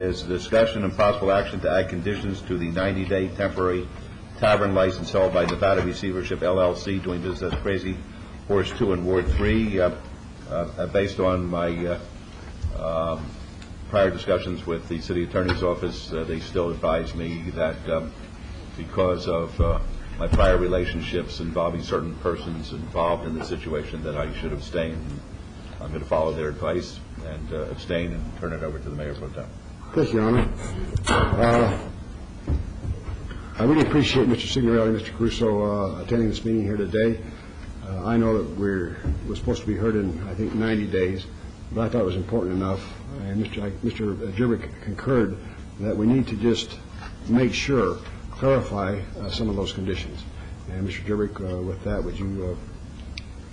is discussion and possible action to add conditions to the 90-day temporary tavern license held by Nevada Receivership LLC doing business as Crazy Horse 2 in Ward 3. Based on my prior discussions with the City Attorney's Office, they still advise me that because of my prior relationships involving certain persons involved in the situation that I should abstain. I'm going to follow their advice and abstain and turn it over to the Mayor Pro Tem. Thank you, Your Honor. I really appreciate Mr. Signorelli and Mr. Caruso attending this meeting here today. I know that we're supposed to be heard in, I think, 90 days, but I thought it was important enough, and Mr. Jurek concurred that we need to just make sure, clarify some of those conditions. And Mr. Jurek, with that, would you...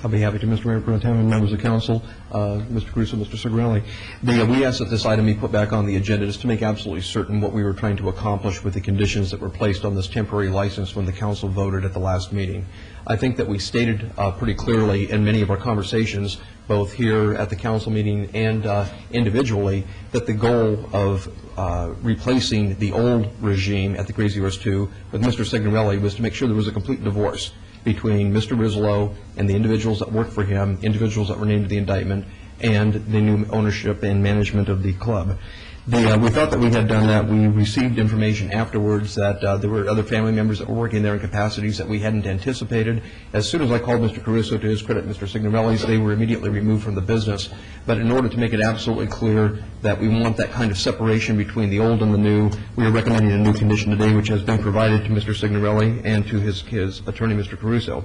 I'll be happy to, Mr. Mayor Pro Tem and members of council, Mr. Caruso, Mr. Signorelli. We asked that this item be put back on the agenda just to make absolutely certain what we were trying to accomplish with the conditions that were placed on this temporary license when the council voted at the last meeting. I think that we stated pretty clearly in many of our conversations, both here at the council meeting and individually, that the goal of replacing the old regime at the Crazy Horse 2 with Mr. Signorelli was to make sure there was a complete divorce between Mr. Rizzolo and the individuals that worked for him, individuals that were named in the indictment, and the new ownership and management of the club. We thought that we had done that. We received information afterwards that there were other family members that were working there in capacities that we hadn't anticipated. As soon as I called Mr. Caruso, to his credit, Mr. Signorelli's, they were immediately removed from the business. But in order to make it absolutely clear that we want that kind of separation between the old and the new, we are recommending a new condition today, which has been provided to Mr. Signorelli and to his attorney, Mr. Caruso.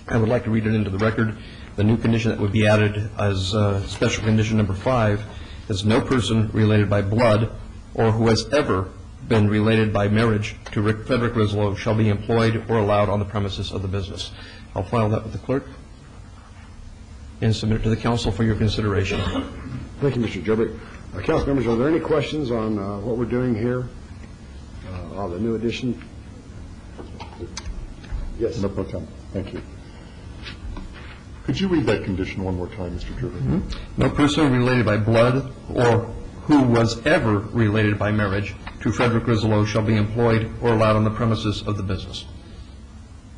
I would like to read it into the record. The new condition that would be added as special condition number 5 is no person related by blood or who has ever been related by marriage to Frederick Rizzolo shall be employed or allowed on the premises of the business. I'll file that with the clerk and submit it to the council for your consideration. Thank you, Mr. Jurek. Council members, are there any questions on what we're doing here? On the new addition? Yes. No problem. Thank you. Could you read that condition one more time, Mr. Jurek? Mm-hmm. No person related by blood or who was ever related by marriage to Frederick Rizzolo shall be employed or allowed on the premises of the business.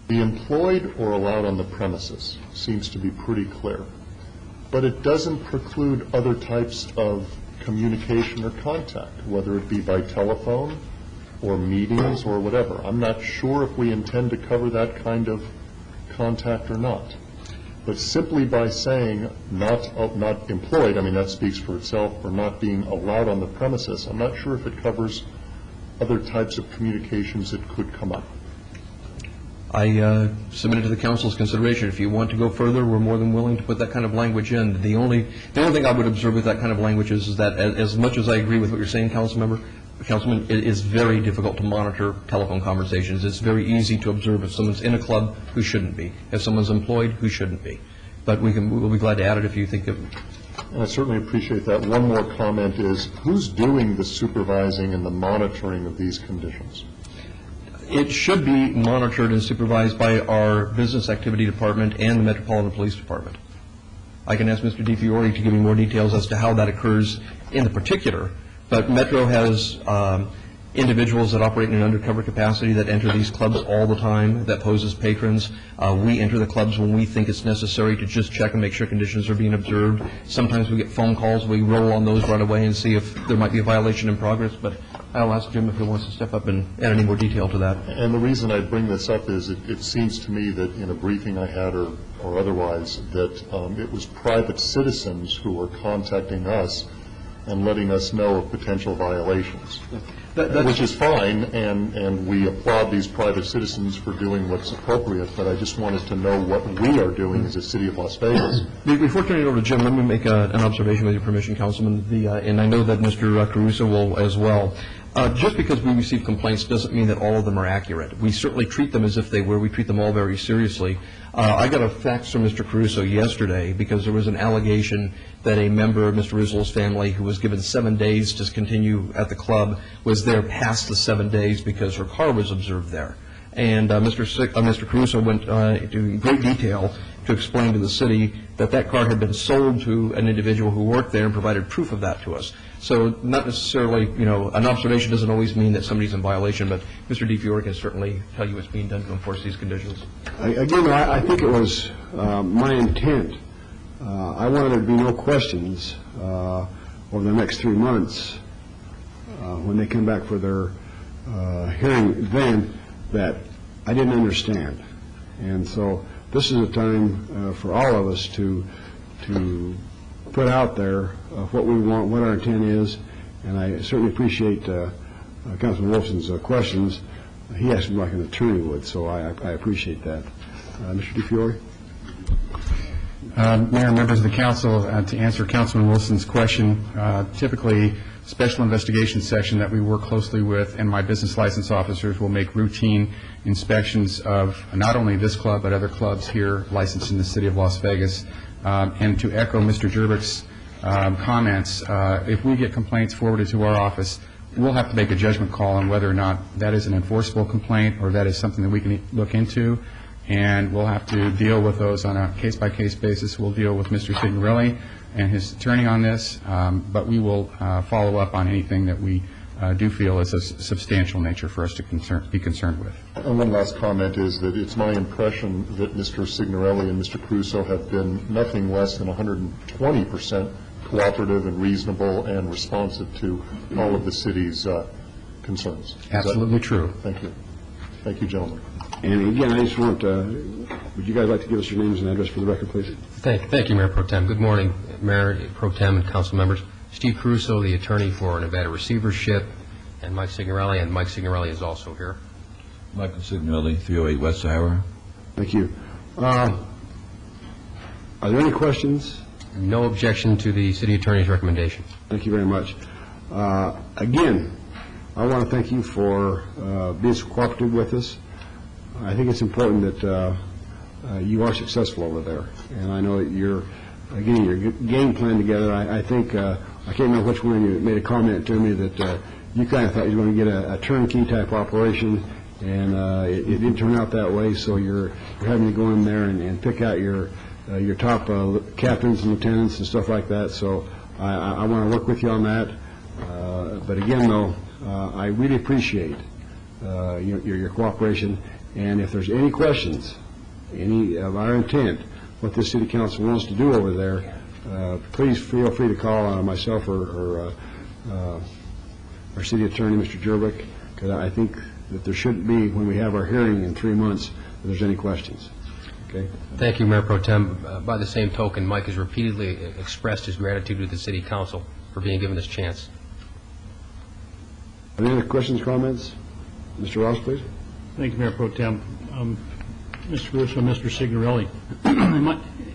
The employed or allowed on the premises seems to be pretty clear, but it doesn't preclude other types of communication or contact, whether it be by telephone or meetings or whatever. I'm not sure if we intend to cover that kind of contact or not. But simply by saying not employed, I mean, that speaks for itself, or not being allowed on the premises, I'm not sure if it covers other types of communications that could come up. I submit it to the council's consideration. If you want to go further, we're more than willing to put that kind of language in. The only thing I would observe with that kind of language is that as much as I agree with what you're saying, Councilman, it is very difficult to monitor telephone conversations. It's very easy to observe if someone's in a club who shouldn't be, if someone's employed who shouldn't be. But we'll be glad to add it if you think of it. And I certainly appreciate that. One more comment is, who's doing the supervising and the monitoring of these conditions? It should be monitored and supervised by our business activity department and the Metropolitan Police Department. I can ask Mr. DiFiore to give me more details as to how that occurs in the particular. But Metro has individuals that operate in an undercover capacity that enter these clubs all the time, that pose as patrons. We enter the clubs when we think it's necessary to just check and make sure conditions are being observed. Sometimes we get phone calls. We roll on those right away and see if there might be a violation in progress. But I'll ask Jim if he wants to step up and add any more detail to that. And the reason I bring this up is it seems to me that in a briefing I had or otherwise that it was private citizens who were contacting us and letting us know of potential violations, which is fine, and we applaud these private citizens for doing what's appropriate, but I just wanted to know what we are doing as a city of Las Vegas. Before turning it over to Jim, let me make an observation with your permission, Councilman, and I know that Mr. Caruso will as well. Just because we receive complaints doesn't mean that all of them are accurate. We certainly treat them as if they were. We treat them all very seriously. I got a fax from Mr. Caruso yesterday because there was an allegation that a member of Mr. Rizzolo's family who was given 7 days to continue at the club was there past the 7 days because her car was observed there. And Mr. Caruso went into great detail to explain to the city that that card had been sold to an individual who worked there and provided proof of that to us. So not necessarily, an observation doesn't always mean that somebody's in violation, but Mr. DeFiore can certainly tell you what's being done to enforce these conditions. Again, I think it was my intent. I wanted there to be no questions over the next 3 months when they come back for their hearing then that I didn't understand. And so this is a time for all of us to put out there what we want, what our intent is, and I certainly appreciate Councilman Wilson's questions. He asked me like an attorney would, so I appreciate that. Mr. DeFiore? Mayor, members of the council, to answer Councilman Wilson's question, typically special investigations section that we work closely with and my business license officers will make routine inspections of not only this club but other clubs here licensed in the city of Las Vegas. And to echo Mr. Jerbick's comments, if we get complaints forwarded to our office, we'll have to make a judgment call on whether or not that is an enforceable complaint or that is something that we can look into. And we'll have to deal with those on a case-by-case basis. We'll deal with Mr. Signorelli and his attorney on this, but we will follow up on anything that we do feel is a substantial nature for us to be concerned with. And one last comment is that it's my impression that Mr. Signorelli and Mr. Caruso have been nothing less than 120% cooperative and reasonable and responsive to all of the city's concerns. Absolutely true. Thank you. Thank you, gentlemen. And again, I just want would you guys like to give us your names and address for the record, please? Thank you, Mayor Pro Tem. Good morning, Mayor Pro Tem and council members. Steve Caruso, the attorney for Nevada Receivership, and Mike Signorelli, and Mike Signorelli is also here. Michael Signorelli, 308 West Iowa. Thank you. Are there any questions? No objection to the city attorney's recommendation. Thank you very much. Again, I want to thank you for being so cooperative with us. I think it's important that you are successful over there, and I know that you're getting your game plan together. I think, I can't remember which one you made a comment to me that you kind of thought you were going to get a turnkey type operation, and it didn't turn out that way, so you're having to go in there and pick out your top captains and lieutenants and stuff like that, so I want to work with you on that. But again, though, I really appreciate your cooperation. And if there's any questions, any of our intent, what the city council wants to do over there, please feel free to call myself or our city attorney, Mr. Jerbick, because I think that there shouldn't be, when we have our hearing in 3 months, if there's any questions. Okay? Thank you, Mayor Pro Tem. By the same token, Mike has repeatedly expressed his gratitude to the city council for being given this chance. Any other questions, comments? Mr. Ross, please. Thank you, Mayor Pro Tem. Mr. Caruso, Mr. Signorelli.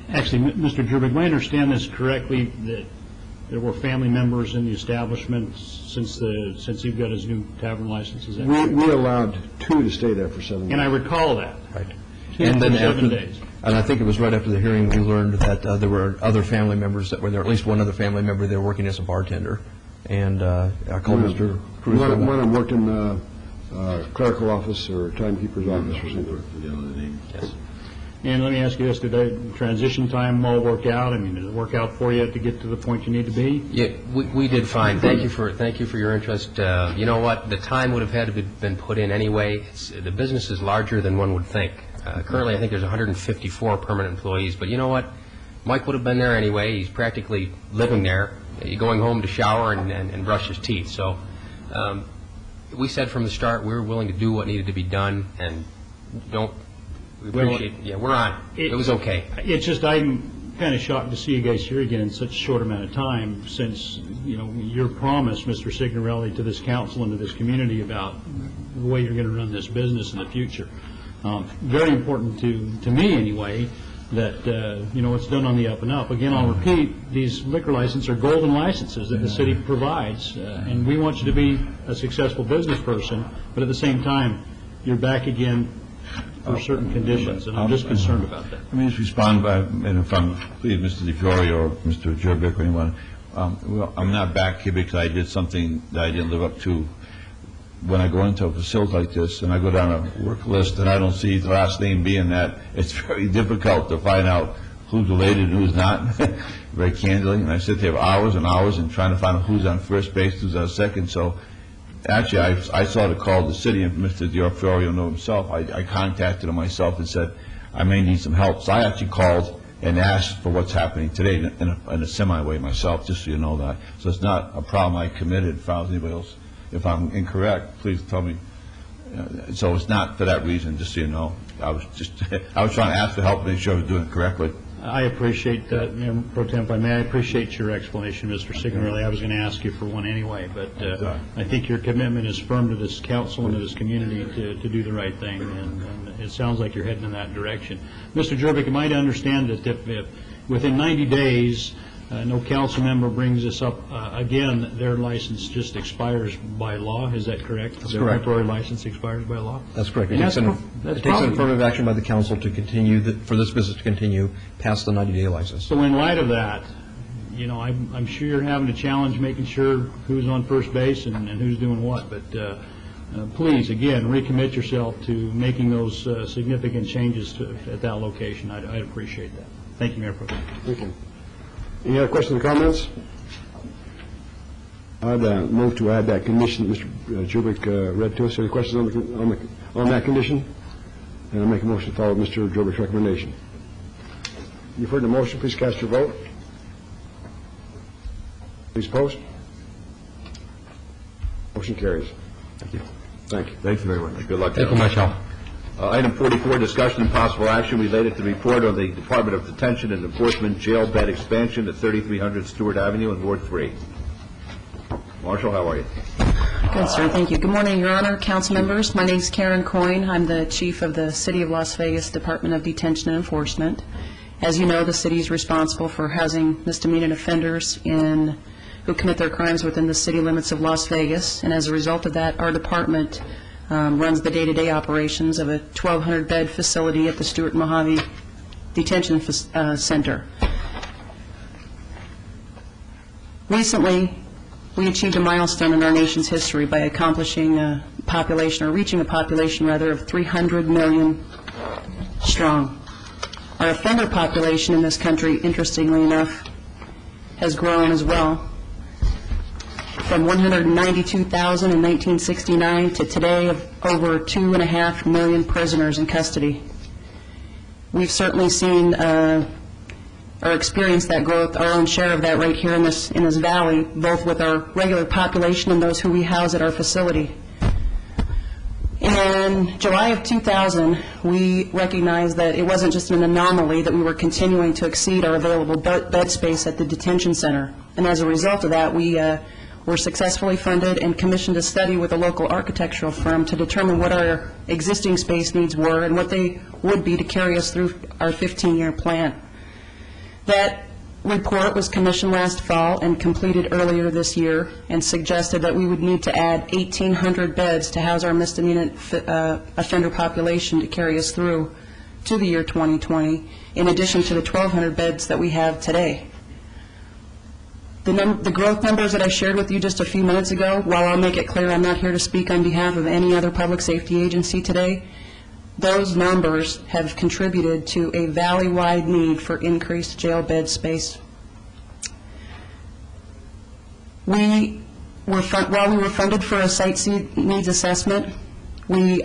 Actually, Mr. Jerbick, do I understand this correctly, that there were family members in the establishment since he got his new tavern license? Is that correct? We allowed 2 to stay there for 7 days. And I recall that. Right. 2 And then for 7 after, days. and I think it was right after the hearing we learned that there were other family members that were there, at least one other family member there working as a bartender. And I called Mr. Caruso. One of them worked in the clerical office or timekeeper's office or something. Yes. And let me ask you this, did the transition time all work out? I mean, did it work out for you to get to the point you need to be? Yeah, we did fine. Thank you for your interest. You know what? The time would have had to be been put in anyway. The business is larger than one would think. Currently, I think there's 154 permanent employees. But you know what? Mike would have been there anyway. He's practically living there. Going home to shower and brush his teeth. So we said from the start we were willing to do what needed to be done, and we appreciate. Yeah, we're on. It was okay. It's just I'm kind of shocked to see you guys here again in such a short amount of time, since your promise, Mr. Signorelli, to this council and to this community about the way you're going to run this business in the future. Very important to me anyway, that it's done on the up and up. Again, I'll repeat, these liquor licenses are golden licenses that the city provides, and we want you to be a successful business person, but at the same time, you're back again for certain conditions, and I'm just concerned about that. Let me just respond by, and if I'm, please, Mr. DeFiore or Mr. Jerbick or anyone. Well, I'm not back here because I did something that I didn't live up to. when I go into a facility like this and I go down a work list and I don't see the last name being that, it's very difficult to find out who's related and who's not, very candidly. And I sit there hours and hours and trying to find out who's on first base, who's on second. So actually, I saw the call to the city, and Mr. DiOfiorio knew himself. I contacted him myself and said, I may need some help. So I actually called and asked for what's happening today in a semi-way myself, just so you know that. So it's not a problem I committed. If anybody else, if I'm incorrect, please tell me. So it's not for that reason, just so you know. I was trying to ask for help, make sure I was doing it correctly. I appreciate that, Mayor Pro Tem, if I may. I appreciate your explanation, Mr. Signorelli. I was going to ask you for one anyway, but I think your commitment is firm to this council and to this community to do the right thing, and it sounds like you're heading in that direction. Mr. Jervik, am I to understand that if within 90 days no council member brings this up again, their license just expires by law? Is that correct? That's their correct. temporary license expires by law? That's correct. It And takes an affirmative action by the council to continue, for this business to continue past the 90-day license. So in light of that, you know, I'm sure you're having a challenge making sure who's on first base and who's doing what, but please, again, recommit yourself to making those significant changes at that location. I'd appreciate that. Thank you, Mayor Pro Tem. Thank you. Any other questions or comments? I'd move to add that condition that Mr. Jervik read to us. Any questions on that condition? And I'll make a motion to follow Mr. Jervik's recommendation. You've heard the motion. Please cast your vote. Please post. Motion carries. Thank you. Thank you. Thank you very much. Good luck. Thank you, Michelle. Item 44, discussion and possible action related to the report on the Department of Detention and Enforcement jail bed expansion at 3300 Stewart Avenue in Ward 3. Marshall, how are you? Good, sir. Thank you. Good morning, Your Honor, council members. My name is Karen Coyne. I'm the chief of the City of Las Vegas Department of Detention and Enforcement. As you know, the city is responsible for housing misdemeanor offenders who commit their crimes within the city limits of Las Vegas. And as a result of that, our department runs the day-to-day operations of a 1,200-bed facility at the Stewart Mojave Detention Center. Recently, we achieved a milestone in our nation's history by accomplishing a population, or reaching a population, rather, of 300 million strong. Our offender population in this country, interestingly enough, has grown as well, from 192,000 in 1969 to today of over 2.5 million prisoners in custody. We've certainly seen or experienced that growth, our own share of that right here in this valley, both with our regular population and those who we house at our facility. In July of 2000, we recognized that it wasn't just an anomaly, that we were continuing to exceed our available bed space at the detention center. And as a result of that, we were successfully funded and commissioned a study with a local architectural firm to determine what our existing space needs were and what they would be to carry us through our 15-year plan. That report was commissioned last fall and completed earlier this year, and suggested that we would need to add 1,800 beds to house our misdemeanor offender population to carry us through to the year 2020, in addition to the 1,200 beds that we have today. The growth numbers that I shared with you just a few minutes ago, while I'll make it clear I'm not here to speak on behalf of any other public safety agency today, those numbers have contributed to a valley-wide need for increased jail bed space. While we were funded for a site needs assessment, this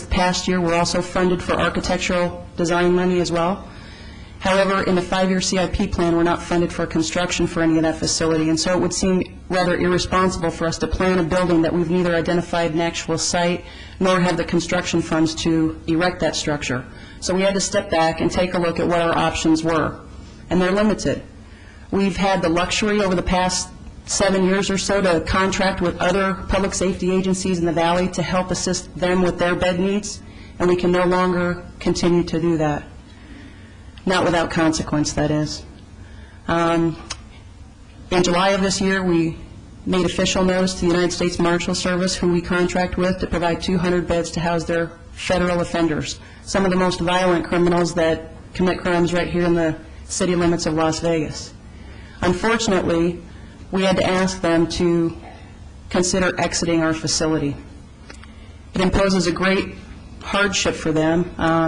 past year we're also funded for architectural design money as well. However, in the 5-year CIP plan, we're not funded for construction for any of that facility, and so it would seem rather irresponsible for us to plan a building that we've neither identified an actual site nor have the construction funds to erect that structure. So we had to step back and take a look at what our options were, and they're limited. We've had the luxury over the past 7 years or so to contract with other public safety agencies in the valley to help assist them with their bed needs, and we can no longer continue to do that. Not without consequence, that is. In July of this year, we made official notice to the United States Marshal Service, who we contract with, to provide 200 beds to house their federal offenders, some of the most violent criminals that commit crimes right here in the city limits of Las Vegas. Unfortunately, we had to ask them to consider exiting our facility. It imposes a great hardship for them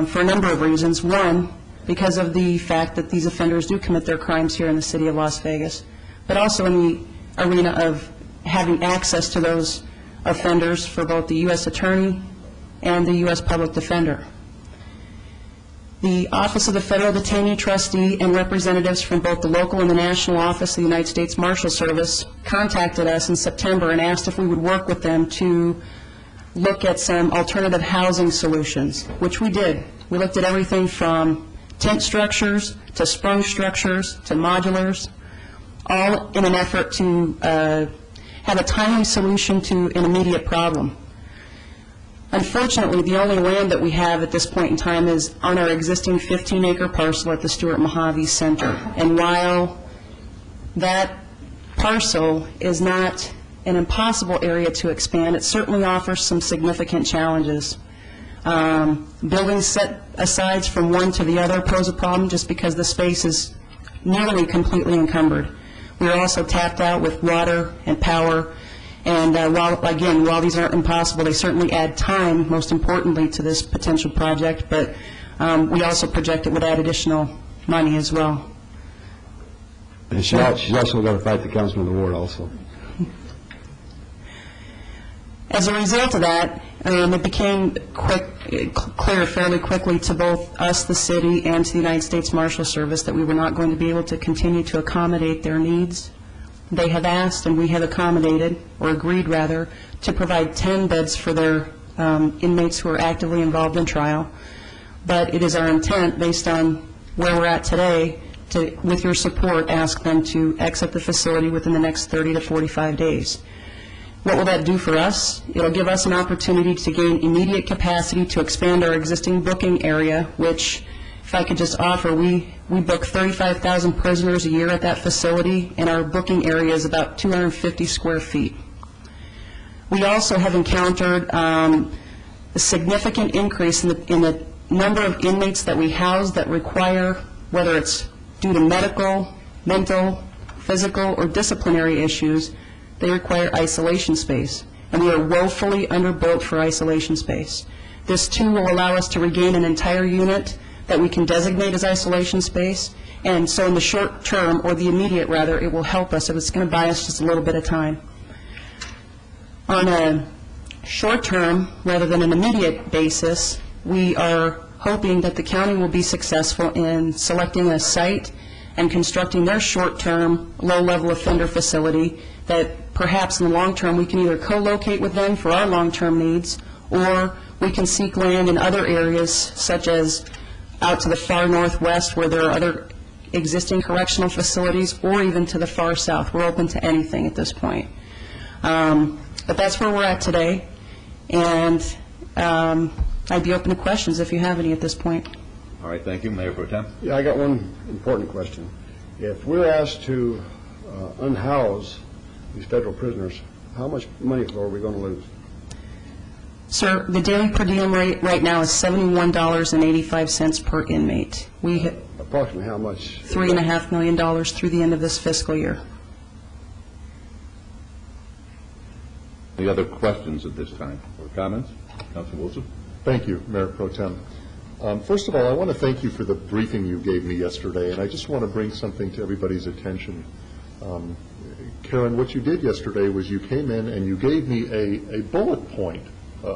for a number of reasons. One, because of the fact that these offenders do commit their crimes here in the city of Las Vegas, but also in the arena of having access to those offenders for both the U.S. Attorney and the U.S. Public Defender. The Office of the Federal Detainee Trustee and representatives from both the local and the national office of the United States Marshal Service contacted us in September and asked if we would work with them to look at some alternative housing solutions, which we did. We looked at everything from tent structures to sprung structures to modulars, all in an effort to have a timely solution to an immediate problem. Unfortunately, the only land that we have at this point in time is on our existing 15-acre parcel at the Stuart Mojave Center. And while that parcel is not an impossible area to expand, it certainly offers some significant challenges. Buildings set asides from one to the other pose a problem just because the space is nearly completely encumbered. We are also tapped out with water and power. And while these aren't impossible, they certainly add time, most importantly, to this potential project. But we also project it would add additional money as well. And she's also got to fight the councilman of the ward also. As a result of that, it became clear fairly quickly to both us, the city, and to the United States Marshal Service that we were not going to be able to continue to accommodate their needs. They have asked, and we have accommodated, or agreed rather, to provide 10 beds for their inmates who are actively involved in trial. But it is our intent, based on where we're at today, to, with your support, ask them to exit the facility within the next 30 to 45 days. What will that do for us? It'll give us an opportunity to gain immediate capacity to expand our existing booking area, which, if I could just offer, we book 35,000 prisoners a year at that facility, and our booking area is about 250 square feet. We also have encountered a significant increase in the number of inmates that we house that require, whether it's due to medical, mental, physical, or disciplinary issues, they require isolation space, and we are woefully underbuilt for isolation space. This, too, will allow us to regain an entire unit that we can designate as isolation space, and so in the short term, or the immediate rather, it will help us if it's going to buy us just a little bit of time. On a short term, rather than an immediate basis, we are hoping that the county will be successful in selecting a site and constructing their short-term, low-level offender facility that perhaps in the long term we can either co-locate with them for our long-term needs, or we can seek land in other areas, such as out to the far northwest where there are other existing correctional facilities, or even to the far south. We're open to anything at this point. But that's where we're at today, and I'd be open to questions if you have any at this point. All right, thank you. Mayor Pro Tem. Yeah, I got one important question. If we're asked to unhouse these federal prisoners, how much money flow are we going to lose? Sir, the daily per diem rate right now is $71.85 per inmate. We hit Approximately how much? $3.5 million through the end of this fiscal year. Any other questions at this time or comments? Councilman Wilson? Thank you, Mayor Pro Tem. First of all, I want to thank you for the briefing you gave me yesterday, and I just want to bring something to everybody's attention. Karen, what you did yesterday was you came in and you gave me a bullet point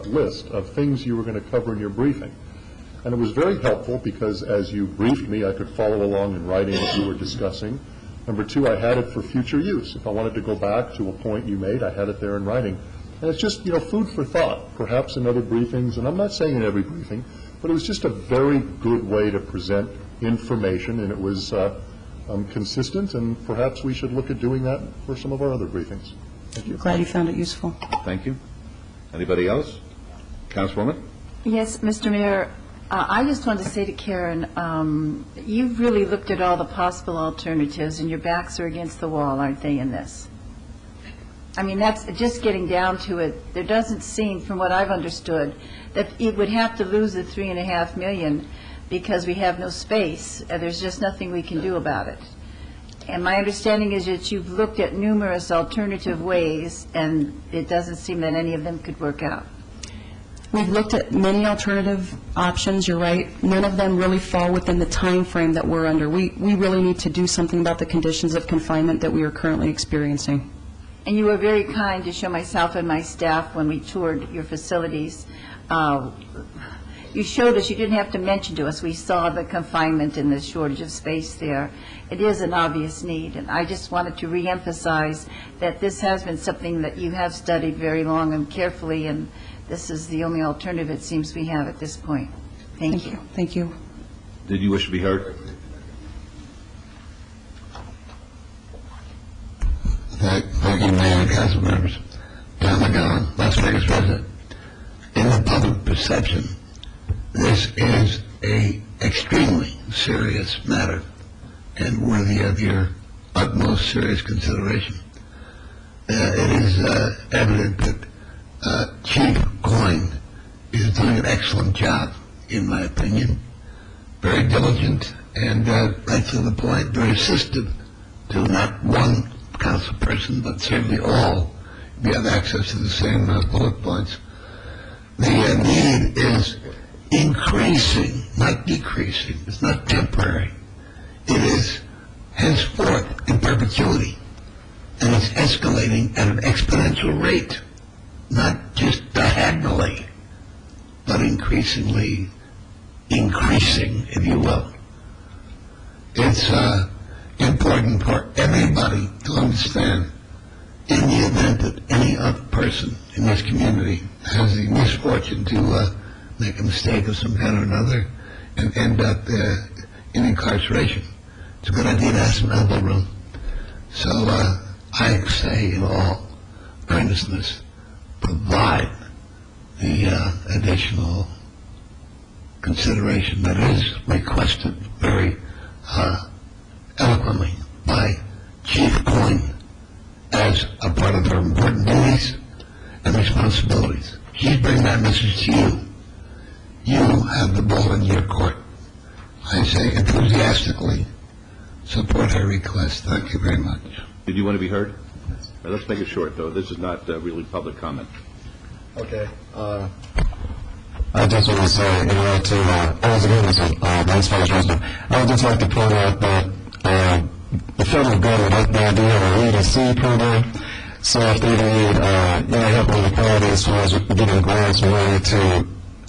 list of things you were going to cover in your briefing. And it was very helpful because as you briefed me, I could follow along in writing what you were discussing. Number two, I had it for future use. If I wanted to go back to a point you made, I had it there in writing. And it's just, food for thought, perhaps in other briefings, and I'm not saying in every briefing, but it was just a very good way to present information, and it was consistent, and perhaps we should look at doing that for some of our other briefings. Thank you. Glad you found it useful. Thank you. Anybody else? Councilwoman? Yes, Mr. Mayor, I just wanted to say to Karen, you've really looked at all the possible alternatives, and your backs are against the wall, aren't they, in this? I mean, that's just getting down to it. There doesn't seem, from what I've understood, that it would have to lose the $3.5 million because we have no space. There's just nothing we can do about it. And my understanding is that you've looked at numerous alternative ways, and it doesn't seem that any of them could work out. We've looked at many alternative options, you're right. None of them really fall within the time frame that we're under. We really need to do something about the conditions of confinement that we are currently experiencing. And you were very kind to show myself and my staff when we toured your facilities. You showed us, you didn't have to mention to us, we saw the confinement and the shortage of space there. It is an obvious need, and I just wanted to reemphasize that this has been something that you have studied very long and carefully, and this is the only alternative it seems we have at this point. Thank you. Thank you. Did you wish to be heard? Thank you, Mayor and council members. John McGowan, Las Vegas resident. In the public perception, this is a extremely serious matter and worthy of your utmost serious consideration. It is evident that Chief Coyne is doing an excellent job, in my opinion. Very diligent and, right to the point, very assistive to not one council person, but certainly all. We have access to the same bullet points. The need is increasing, not decreasing. It's not temporary. It is henceforth in perpetuity. And it's escalating at an exponential rate, not just diagonally, but increasingly increasing, if you will. It's important for everybody to understand, in the event that any other person in this community has the misfortune to make a mistake of some kind or another and end up in incarceration, it's a good idea to have some elbow room. So I say in all earnestness, provide the additional consideration that is requested very eloquently by Chief Coyne as a part of their important duties and responsibilities. She's bringing that message to you. You have the ball in your court. I say enthusiastically support her request. Thank you very much. Did you want to be heard? Let's make it short, though. This is not really public comment. Okay. I just want to say, in order to, once again, this is Vice President, I would just like to point out that the federal government has the idea of a read and see program. So if they need help with the quality as far as getting grants and money to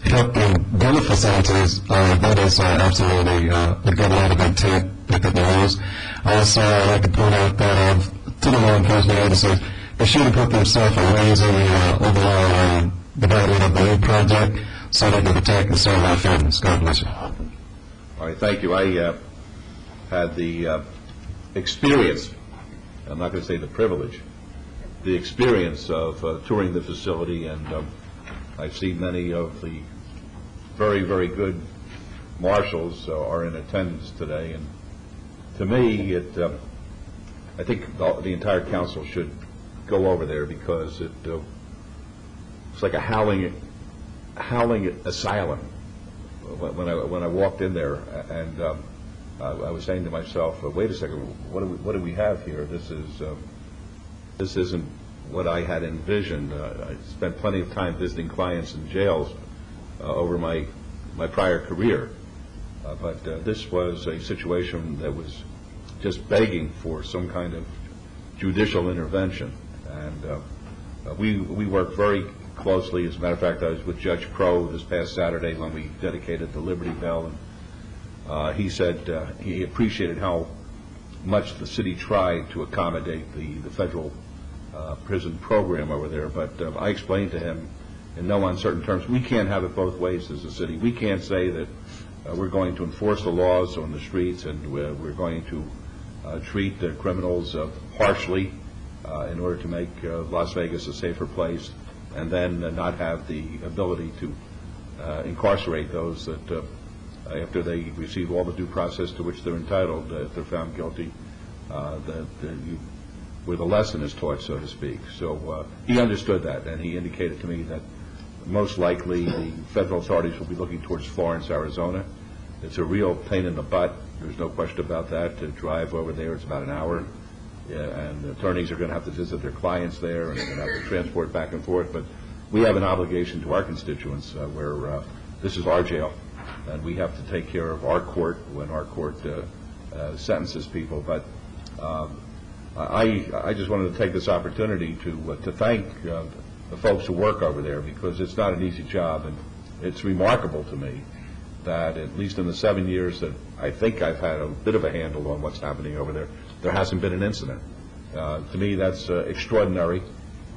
help them build facilities, that is absolutely a good lot of intent that they use. Also, I'd like to point out that to the law enforcement agencies, they should have put themselves in raising the overall development of the new project so they can protect and serve our families. God bless you. All right, thank you. I had the experience, I'm not going to say the privilege, the experience of touring the facility, and I've seen many of the very, very good marshals are in attendance today, and to me, I think the entire council should go over there because it's like a howling asylum. When I walked in there, and I was saying to myself, "Wait a second, what do we have here? This isn't what I had envisioned." I spent plenty of time visiting clients in jails over my prior career, but this was a situation that was just begging for some kind of judicial intervention, and we worked very closely. As a matter of fact, I was with Judge Crow this past Saturday when we dedicated the Liberty Bell, and he said he appreciated how much the city tried to accommodate the federal prison program over there, but I explained to him in no uncertain terms, we can't have it both ways as a city. We can't say that we're going to enforce the laws on the streets and we're going to treat criminals harshly in order to make Las Vegas a safer place, and then not have the ability to incarcerate those that after they receive all the due process to which they're entitled, if they're found guilty, where the lesson is taught, so to speak. So he understood that, and he indicated to me that most likely the federal authorities will be looking towards Florence, Arizona. It's a real pain in the butt. There's no question about that. To drive over there, it's about an hour. And attorneys are going to have to visit their clients there, and they're going to have to transport back and forth. But we have an obligation to our constituents where this is our jail, and we have to take care of our court when our court sentences people. But I just wanted to take this opportunity to thank the folks who work over there, because it's not an easy job, and it's remarkable to me that at least in the 7 years that I think I've had a bit of a handle on what's happening over there, there hasn't been an incident. To me, that's extraordinary,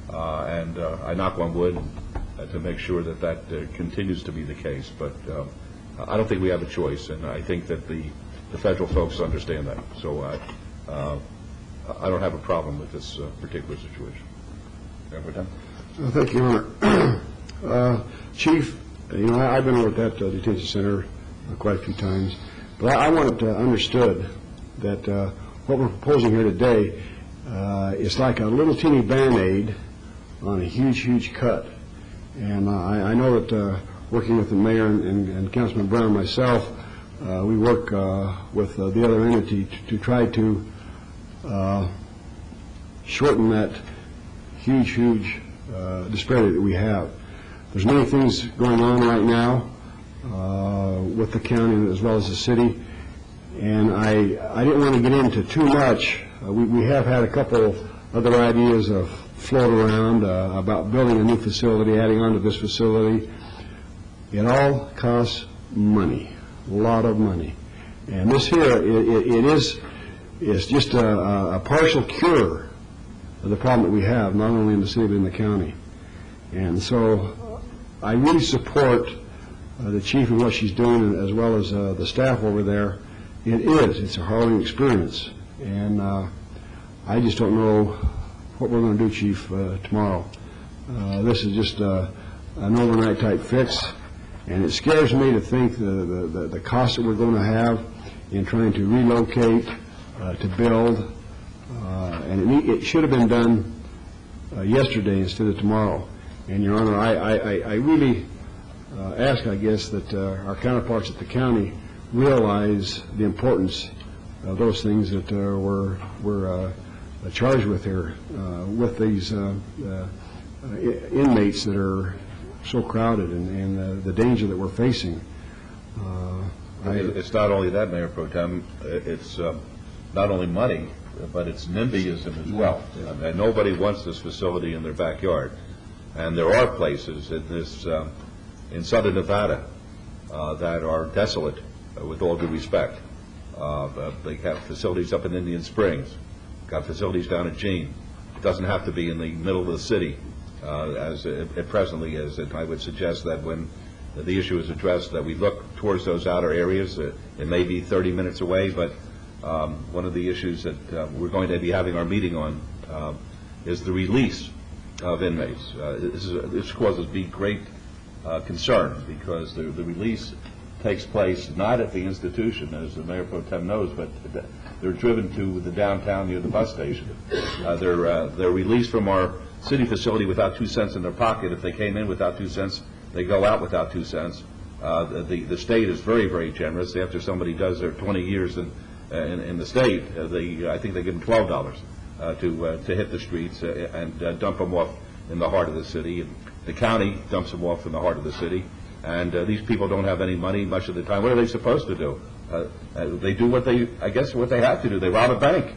and I knock on wood to make sure that that continues to be the case. But I don't think we have a choice, and I think that the federal folks understand that. So I don't have a problem with this particular situation. Thank you, Your Honor. Chief, I've been over at that detention center quite a few times, but I want it understood that what we're proposing here today is like a little teeny Band-Aid on a huge, huge cut. And I know that working with the mayor and Councilman Brown and myself, we work with the other entity to try to shorten that huge, huge disparity that we have. There's many things going on right now with the county as well as the city, and I didn't want to get into too much. We have had a couple other ideas of float around about building a new facility, adding on to this facility. It all costs money, a lot of money. And this here, it's just a partial cure of the problem that we have, not only in the city but in the county. And so I really support the chief and what she's doing, as well as the staff over there. It's a harrowing experience. And I just don't know what we're going to do, Chief, tomorrow. This is just an overnight type fix, and it scares me to think the cost that we're going to have in trying to relocate, to build, and it should have been done yesterday instead of tomorrow. And, Your Honor, I really ask, I guess, that our counterparts at the county realize the importance of those things that we're charged with here, with these inmates that are so crowded, and the danger that we're facing. It's not only that, Mayor Pro Tem. It's not only money, but it's NIMBYism as well. And nobody wants this facility in their backyard. And there are places in southern Nevada that are desolate, with all due respect. They have facilities up in Indian Springs, got facilities down at Jean. It doesn't have to be in the middle of the city, as it presently is. And I would suggest that when the issue is addressed, that we look towards those outer areas. It may be 30 minutes away, but one of the issues that we're going to be having our meeting on is the release of inmates. This causes me great concern, because the release takes place not at the institution, as the Mayor Pro Tem knows, but they're driven to the downtown near the bus station. They're released from our city facility without 2 cents in their pocket. If they came in without 2 cents, they go out without 2 cents. The state is very, very generous. After somebody does their 20 years in the state, I think they give them $12 to hit the streets and dump them off in the heart of the city. And the county dumps them off in the heart of the city. And these people don't have any money much of the time. What are they supposed to do? They do what they have to do. They rob a bank,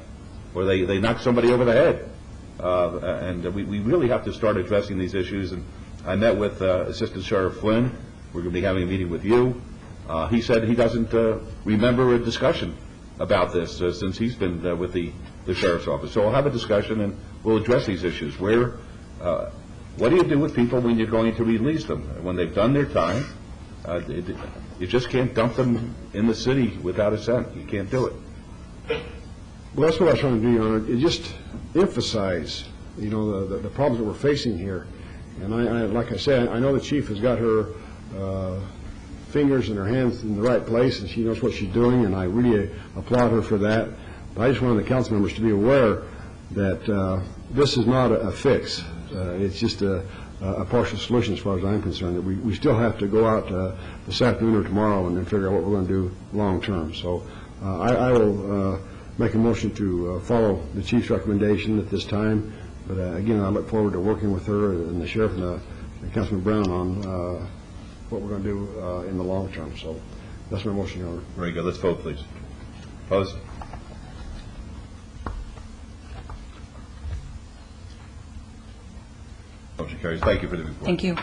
or they knock somebody over the head. And we really have to start addressing these issues. And I met with Assistant Sheriff Flynn. We're going to be having a meeting with you. He said he doesn't remember a discussion about this since he's been with the Sheriff's Office. So we'll have a discussion, and we'll address these issues. What do you do with people when you're going to release them? When they've done their time, you just can't dump them in the city without a cent. You can't do it. Well, that's what I was trying to do, Your Honor. Just emphasize, the problems that we're facing here. And like I said, I know the chief has got her fingers and her hands in the right place, and she knows what she's doing, and I really applaud her for that. But I just wanted the council members to be aware that this is not a fix. It's just a partial solution as far as I'm concerned. That we still have to go out this afternoon or tomorrow and then figure out what we're going to do long term. So I will make a motion to follow the chief's recommendation at this time, but again, I look forward to working with her and the sheriff and Councilman Brown on what we're going to do in the long term. So that's my motion, Your Honor. Very good. Let's vote, please. Opposed? Motion carries. Thank you for the report. Thank you.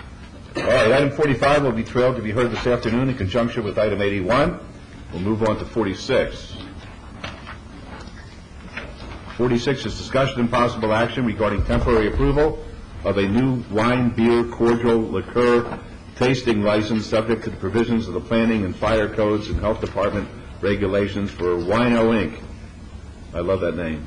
All right, item 45 will be trailed to be heard this afternoon in conjunction with item 81. We'll move on to 46. 46 is discussion and possible action regarding temporary approval of a new wine, beer, cordial, liqueur tasting license subject to the provisions of the Planning and Fire Codes and Health Department regulations for Wino Inc. I love that name.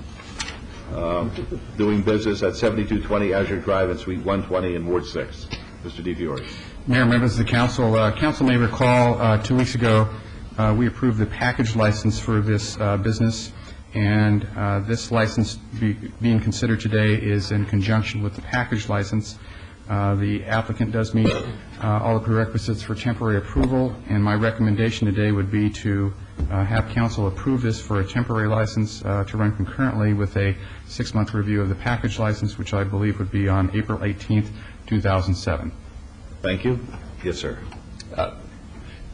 Doing business at 7220 Azure Drive in Suite 120 in Ward 6. Mr. DiFiore. Mayor, members of the council, council may recall 2 weeks ago we approved the package license for this business, and this license being considered today is in conjunction with the package license. The applicant does meet all the prerequisites for temporary approval, and my recommendation today would be to have council approve this for a temporary license to run concurrently with a 6-month review of the package license, which I believe would be on April 18th, 2007. Thank you. Yes, sir.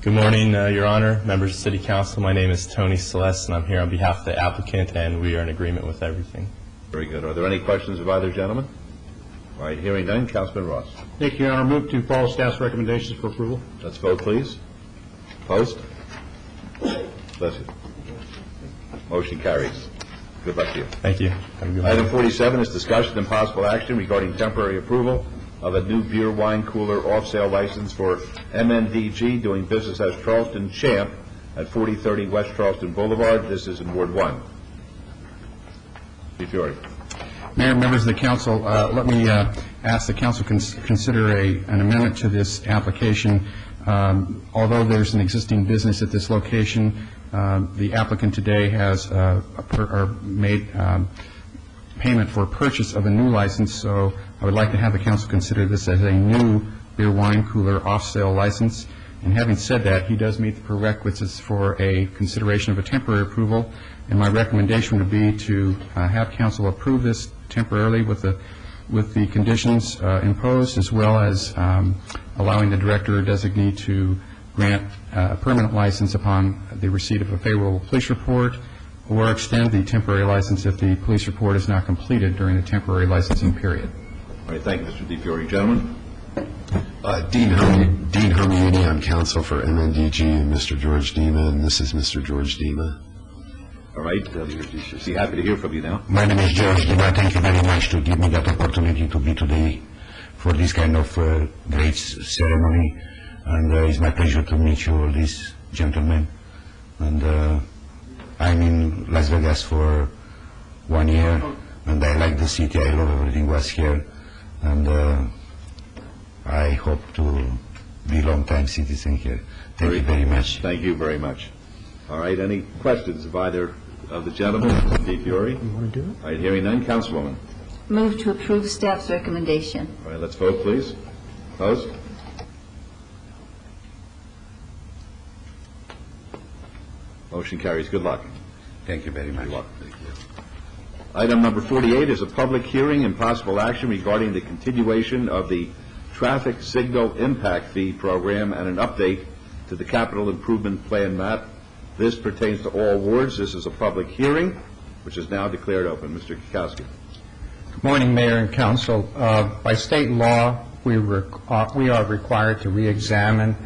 Good morning, Your Honor, members of City Council. My name is Tony Celeste, and I'm here on behalf of the applicant, and we are in agreement with everything. Very good. Are there any questions of either gentleman? All right, hearing none. Councilman Ross. Thank you, Your Honor. Move to follow staff's recommendations for approval. Let's vote, please. Opposed? Bless you. Motion carries. Good luck to you. Thank you. Have a good Item morning. 47 is discussion and possible action regarding temporary approval of a new beer, wine, cooler, off-sale license for MNDG doing business as Charleston Champ at 4030 West Charleston Boulevard. This is in Ward 1. DiFiore. Mayor, members of the council, let me ask the council consider an amendment to this application. Although there's an existing business at this location, the applicant today has made payment for purchase of a new license, so I would like to have the council consider this as a new beer, wine, cooler, off-sale license. And having said that, he does meet the prerequisites for a consideration of a temporary approval, and my recommendation would be to have council approve this temporarily with the conditions imposed, as well as allowing the director or designee to grant a permanent license upon the receipt of a favorable police report, or extend the temporary license if the police report is not completed during the temporary licensing period. All right, thank you, Mr. DiFiore. Gentlemen? Dean Hermione, I'm counsel for MNDG, and Mr. George Dima, and this is Mr. George Dima. All right, be happy to hear from you now. My name is George Dima. Thank you very much to give me that opportunity to be today for this kind of great ceremony. And it's my pleasure to meet you, all these gentlemen. And I'm in Las Vegas for 1 year, and I like the city. I love everything was here. And I hope to be a long-time citizen here. Thank you very much. Thank you very much. All right, any questions of either of the gentlemen? DiFiore? You want to do it? All right, hearing none. Councilwoman? Move to approve staff's recommendation. All right, let's vote, please. Opposed? Motion carries. Good luck. Thank you very much. Good luck. Item number 48 is a public hearing and possible action regarding the continuation of the traffic signal impact fee program and an update to the capital improvement plan map. This pertains to all wards. This is a public hearing, which is now declared open. Mr. Kukowski. Good morning, Mayor and Council. By state law, we are required to re-examine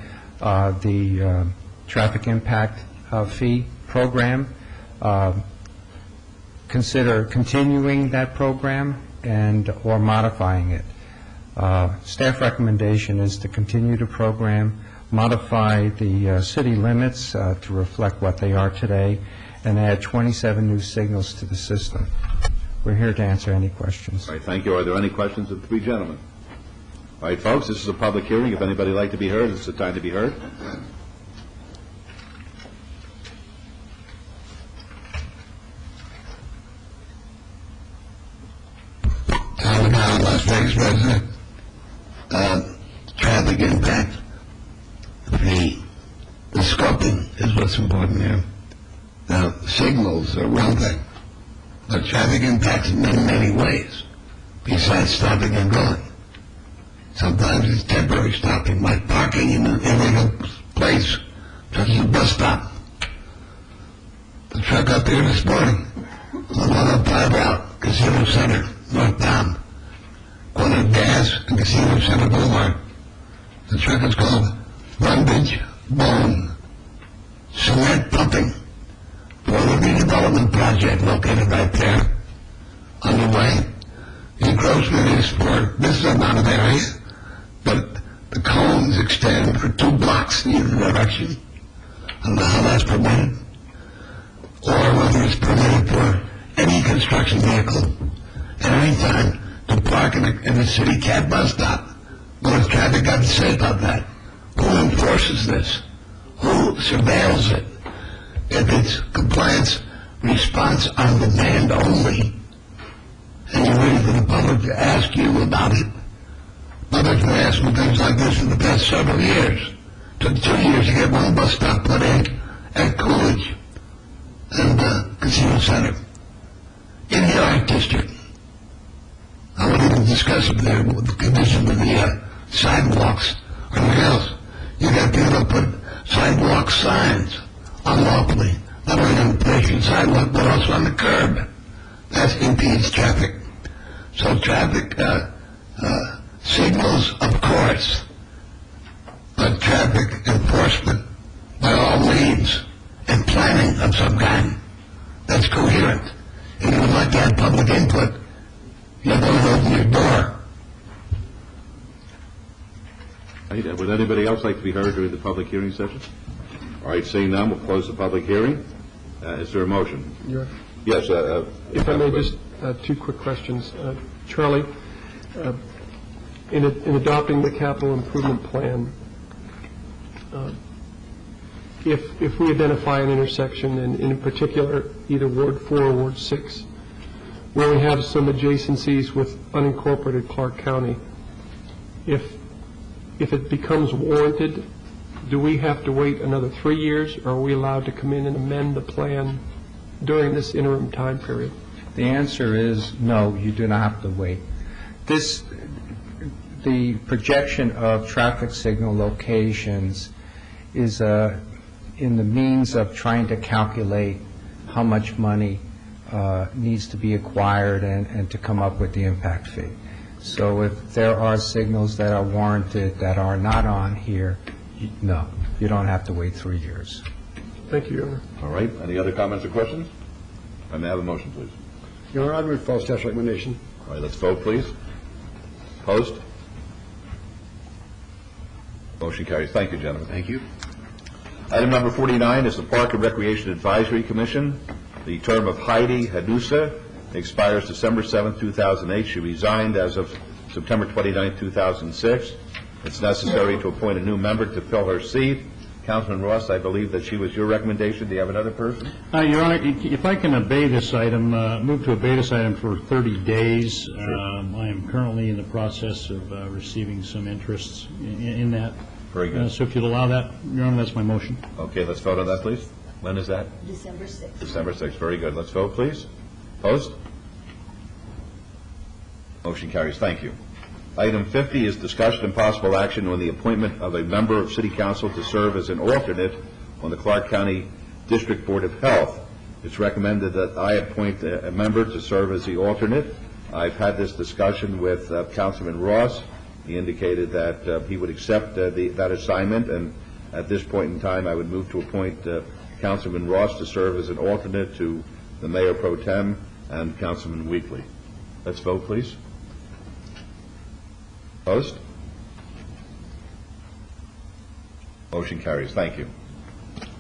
the traffic impact fee program, consider continuing that program or modifying it. Staff recommendation is to continue the program, modify the city limits to reflect what they are today, and add 27 new signals to the system. We're here to answer any questions. All right, thank you. Are there any questions of the three gentlemen? All right, folks, this is a public hearing. If anybody would like to be heard, it's the time to be heard. Las Vegas resident. Traffic impact. The scoping is what's important here. Now, signals are one thing, but traffic impacts in many, many ways, besides stopping and going. Sometimes it's temporary stopping, like parking in an illegal place, such as a bus stop. The truck up here this morning, on the 105 route, Casino Center, northbound, corner of Gas and Casino Center Boulevard. The truck is called Brundage Bone Cement Pumping for the redevelopment project located right there. Underway. The encroachment is for this amount of area, but the cones extend for 2 blocks in either direction. I don't know how that's permitted, or whether it's permitted for any construction vehicle at any time to park in a city cab bus stop. Well, if traffic got to say about that, who enforces this? Who surveils it? If it's compliance response on demand only, and you're waiting for the public to ask you about it, public's been asking things like this for the past several years. It took 2 years to get one bus stop put in at Coolidge and Casino Center in the Art District. I wouldn't even discuss it there with the condition of the sidewalks or anything else. You got people that put sidewalk signs unlawfully, not only on the pedestrian sidewalk, but also on the curb. That impedes traffic. So traffic signals, of course, but traffic enforcement by all means and planning of some kind that's coherent. If you would like to have public input, you have to open your door. Would anybody else like to be heard during the public hearing session? All right, seeing none, we'll close the public hearing. Is there a motion? Yes. If I may, just 2 quick questions. Charlie, in adopting the capital improvement plan, if we identify an intersection, and in particular either Ward 4 or Ward 6, where we have some adjacencies with unincorporated Clark County, if it becomes warranted, do we have to wait another 3 years, or are we allowed to come in and amend the plan during this interim time period? The answer is no, you do not have to wait. The projection of traffic signal locations is in the means of trying to calculate how much money needs to be acquired and to come up with the impact fee. So if there are signals that are warranted that are not on here, no, you don't have to wait 3 years. Thank you, Your Honor. All right. Any other comments or questions? I may have a motion, please. Your Honor, I move to follow staff's recommendation. All right, let's vote, please. Opposed? Motion carries. Thank you, gentlemen. Thank you. Item number 49 is the Park and Recreation Advisory Commission. The term of Heidi Hanusa expires December 7, 2008. She resigned as of September 29, 2006. It's necessary to appoint a new member to fill her seat. Councilman Ross, I believe that she was your recommendation. Do you have another person? Your Honor, if I can obey this item, move to obey this item for 30 days. I am currently in the process of receiving some interests in that. Very good. So if you'd allow that, Your Honor, that's my motion. Okay, let's vote on that, please. When is that? December 6th. December 6th. Very good. Let's vote, please. Opposed? Motion carries. Thank you. Item 50 is discussion and possible action on the appointment of a member of City Council to serve as an alternate on the Clark County District Board of Health. It's recommended that I appoint a member to serve as the alternate. I've had this discussion with Councilman Ross. He indicated that he would accept that assignment, and at this point in time, I would move to appoint Councilman Ross to serve as an alternate to the Mayor Pro Tem and Councilman Weekly. Let's vote, please. Opposed? Motion carries. Thank you.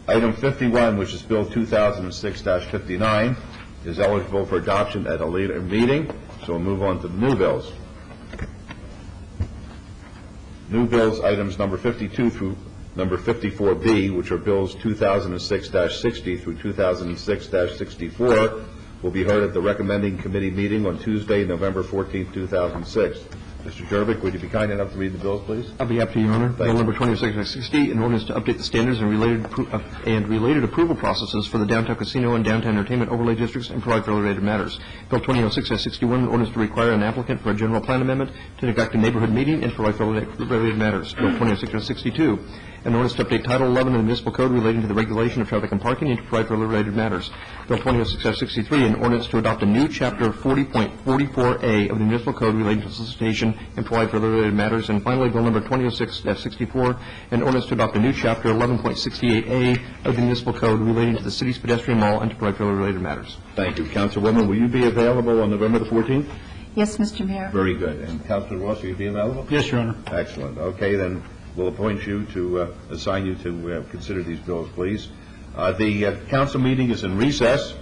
Item 51, which is Bill 2006-59, is eligible for adoption at a later meeting, so we'll move on to the new bills. New bills, items number 52 through number 54B, which are bills 2006-60 through 2006-64, will be heard at the recommending committee meeting on Tuesday, November 14, 2006. Mr. Jervik, would you be kind enough to read the bills, please? I'll be happy to, Your Honor. Bill number 2660, an ordinance to update the standards and related approval processes for the downtown casino and downtown entertainment overlay districts and provide for related matters. Bill 2006-61, an ordinance to require an applicant for a general plan amendment to conduct a neighborhood meeting and provide for related matters. Bill 2006-62, an ordinance to update Title 11 of the municipal code relating to the regulation of traffic and parking and to provide for related matters. Bill 2006-63, an ordinance to adopt a new Chapter 40.44A of the municipal code relating to solicitation and provide for related matters. And finally, Bill number 2006-64, an ordinance to adopt a new Chapter 11.68A of the municipal code relating to the city's pedestrian mall and to provide for related matters. Thank you. Councilwoman, will you be available on November the 14th? Yes, Mr. Mayor. Very good. And Councilor Ross, will you be available? Yes, Your Honor. Excellent. Okay, then we'll appoint you to, assign you to consider these bills, please. The council meeting is in recess.